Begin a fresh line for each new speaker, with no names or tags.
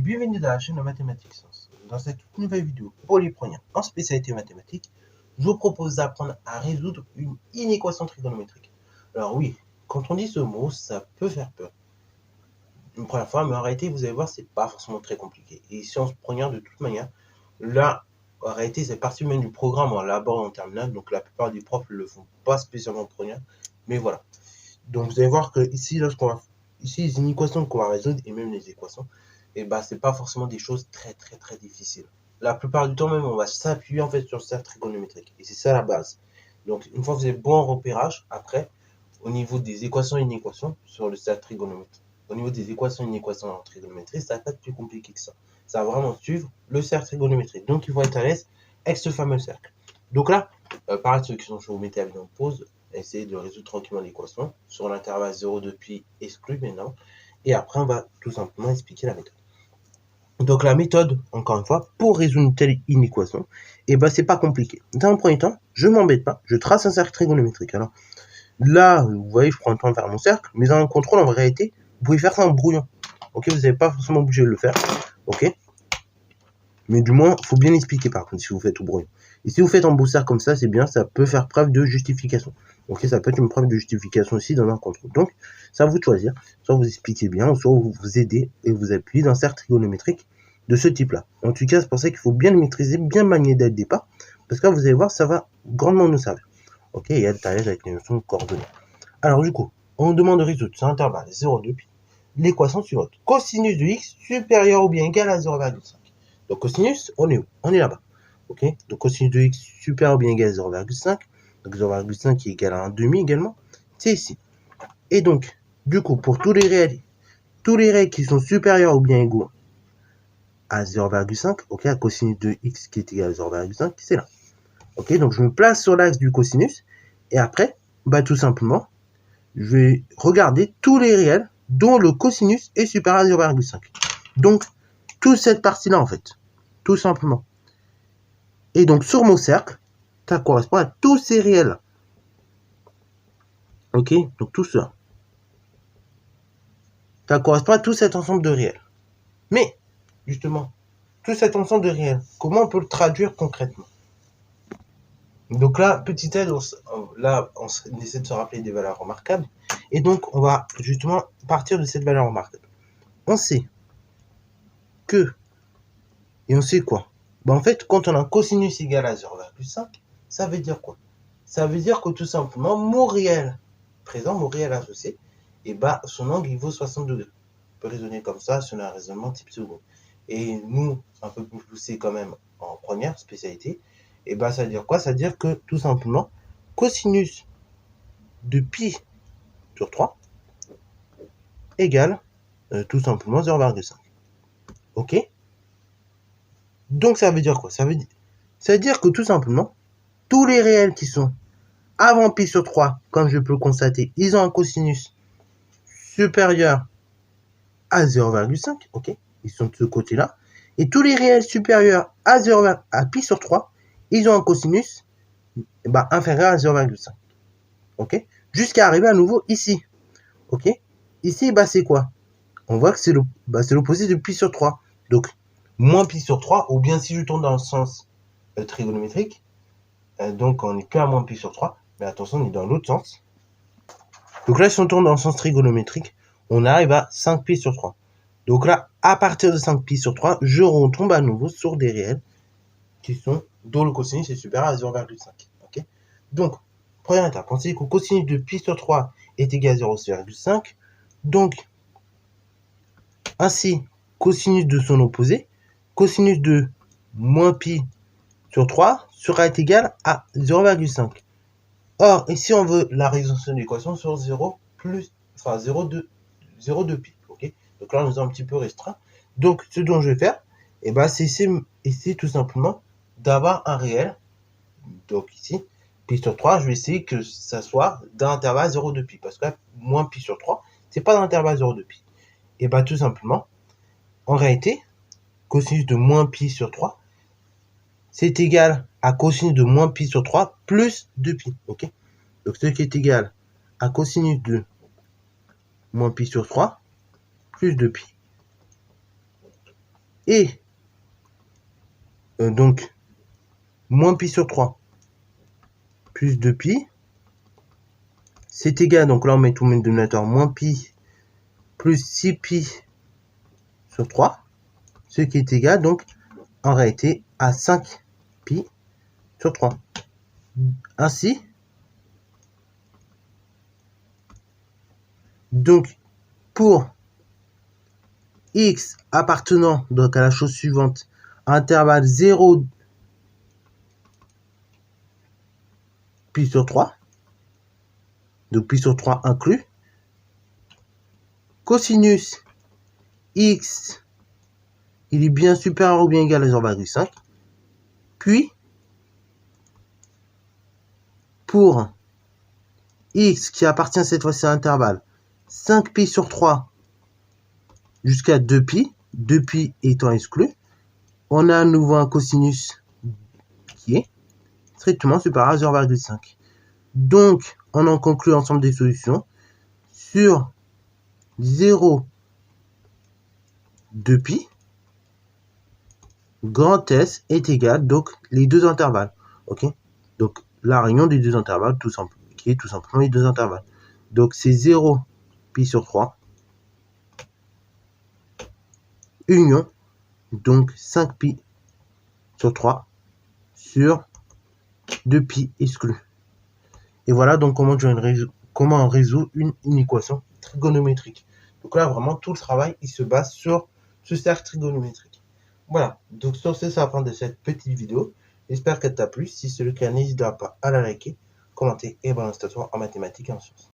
bienvenue dans la chaîne de Mathématiques Sciences. Dans cette toute nouvelle vidéo pour les premiers en spécialité mathématiques, je vous propose d'apprendre à résoudre une inéquation trigonométrique. Alors oui, quand on dit ce mot, ça peut faire peur une première fois, mais en réalité, vous allez voir, c'est pas forcément très compliqué. Et si on se prend de toute manière, là, en réalité, c'est partie même du programme, on l'aborde en terminale, donc la plupart des profs ne le font pas spécialement en première, mais voilà. Donc vous allez voir que ici, ici les inéquations qu'on va résoudre, et même les équations, et bah c'est pas forcément des choses très difficiles. La plupart du temps même, on va s'appuyer en fait sur le cercle trigonométrique, et c'est ça la base. Donc une fois que vous avez bon repérage, après, au niveau des équations et inéquations sur le cercle trigonométrique, au niveau des équations et inéquations en trigonométrie, ça va pas être plus compliqué que ça. Ça va vraiment suivre le cercle trigonométrique. Donc il faut être à l'aise avec ce fameux cercle. Donc là, pareil, ceux qui sont chauds, vous mettez la vidéo en pause, essayez de résoudre tranquillement l'équation sur l'intervalle 0,2 pi exclu maintenant. Et après, on va tout simplement expliquer la méthode. Donc la méthode, encore une fois, pour résoudre une telle inéquation, et ben c'est pas compliqué. Dans un premier temps, je m'embête pas, je trace un cercle trigonométrique. Alors là, vous voyez, je prends le temps de faire mon cercle, mais dans un contrôle, en réalité, vous pouvez faire ça en brouillon. Ok, vous n'avez pas forcément obligé de le faire. Ok, mais du moins, il faut bien expliquer par contre si vous faites au brouillon. Et si vous faites en beau cercle comme ça, c'est bien, ça peut faire preuve de justification. Ok, ça peut être une preuve de justification aussi dans un contrôle. Donc, c'est à vous de choisir. Soit vous expliquez bien, ou soit vous vous aidez et vous appuyez dans un cercle trigonométrique de ce type-là. En tout cas, c'est pour ça qu'il faut bien le maîtriser, bien manier dès le départ, parce que là, vous allez voir, ça va grandement nous servir. Ok, il y a le taillage avec les notions de coordonnées. Alors du coup, on nous demande de résoudre sur intervalle 0,2 pi l'équation suivante. Cosinus de x supérieur ou bien égal à 0,5. Donc cosinus, on est où? On est là-bas. Ok, donc cosinus de x supérieur ou bien égal à 0,5. Donc 0,5 qui est égal à 1,5 également. C'est ici. Et donc, du coup, pour tous les réels qui sont supérieurs ou bien égaux à 0,5, ok, à cosinus de x qui est égal à 0,5, c'est là. Ok, donc je me place sur l'axe du cosinus. Et après, bah tout simplement, je vais regarder tous les réels dont le cosinus est supérieur à 0,5. Donc, toute cette partie-là, en fait, tout simplement. Et donc, sur mon cercle, ça correspond à tous ces réels. Ok, donc tout ça. Ça correspond à tout cet ensemble de réels. Mais, justement, tout cet ensemble de réels, comment on peut le traduire concrètement? Donc là, petite aide, on essaie de se rappeler des valeurs remarquables. Et donc, on va justement partir de cette valeur remarquable. On sait que, et on sait quoi? Ben en fait, quand on a un cosinus égal à 0,5, ça veut dire quoi? Ça veut dire que tout simplement, mon réel présent, mon réel associé, et ben son angle il vaut 60 degrés. On peut raisonner comme ça sur un raisonnement type second. Et nous, un peu plus poussé quand même en première spécialité, et ben ça veut dire quoi? Ça veut dire que tout simplement, cosinus de pi sur 3 égale tout simplement 0,5. Ok? Donc ça veut dire quoi? Ça veut dire que tout simplement, tous les réels qui sont avant pi sur 3, comme je peux le constater, ils ont un cosinus supérieur à 0,5, ok? Ils sont de ce côté-là. Et tous les réels supérieurs à pi sur 3, ils ont un cosinus inférieur à 0,5, ok? Jusqu'à arriver à nouveau ici, ok? Ici, c'est quoi? On voit que c'est l'opposé de pi sur 3. Donc, moins pi sur 3, ou bien si je tourne dans le sens trigonométrique, donc on n'est qu'à moins pi sur 3, mais attention, on est dans l'autre sens. Donc là, si on tourne dans le sens trigonométrique, on arrive à 5 pi sur 3. Donc là, à partir de 5 pi sur 3, je retombe à nouveau sur des réels qui sont dont le cosinus est supérieur à 0,5. Okay, donc, première étape, on sait que le cosinus de pi sur 3 est égal à 0,5. Donc, ainsi, cosinus de son opposé, cosinus de moins pi sur 3 sera égal à 0,5. Or, ici, on veut la résolution de l'équation sur 0,2 pi. Okay, donc là, on nous a un petit peu restreint. Donc, ce dont je vais faire, c'est essayer tout simplement d'avoir un réel. Donc ici, pi sur 3, je vais essayer que ça soit dans l'intervalle 0,2 pi. Parce que là, moins pi sur 3, c'est pas dans l'intervalle 0,2 pi. Et tout simplement, en réalité, cosinus de moins pi sur 3, c'est égal à cosinus de moins pi sur 3 plus 2pi. Ok, donc ce qui est égal à cosinus de moins pi sur 3 plus 2pi. et donc moins pi sur 3 plus 2pi, c'est égal, donc là on met tout le dénominateur, moins pi plus 6pi sur 3, ce qui est égal donc en réalité à 5pi sur 3. Ainsi, donc pour x appartenant donc à la chose suivante, intervalle 0 pi sur 3, donc pi sur 3 inclus, cosinus x, il est bien supérieur ou bien égal à 0,5, puis pour x qui appartient cette fois-ci à l'intervalle 5pi sur 3 jusqu'à 2pi, 2pi étant exclu, on a à nouveau un cosinus qui est strictement supérieur à 0,5. Donc, on en conclut l'ensemble des solutions sur 0, 2pi, grand S est égal, donc les deux intervalles. Ok, donc la réunion des deux intervalles, qui est tout simplement les deux intervalles. Donc c'est 0 pi sur 3, union, donc 5pi sur 3 sur 2pi exclu. Et voilà donc comment on résout une équation trigonométrique. Donc là, vraiment, tout le travail, il se base sur ce cercle trigonométrique. Voilà, donc sur ce, c'est la fin de cette petite vidéo. J'espère qu'elle t'a plu. Si c'est le cas, n'hésite pas à la liker, commenter et balancer toi en mathématiques et en sciences.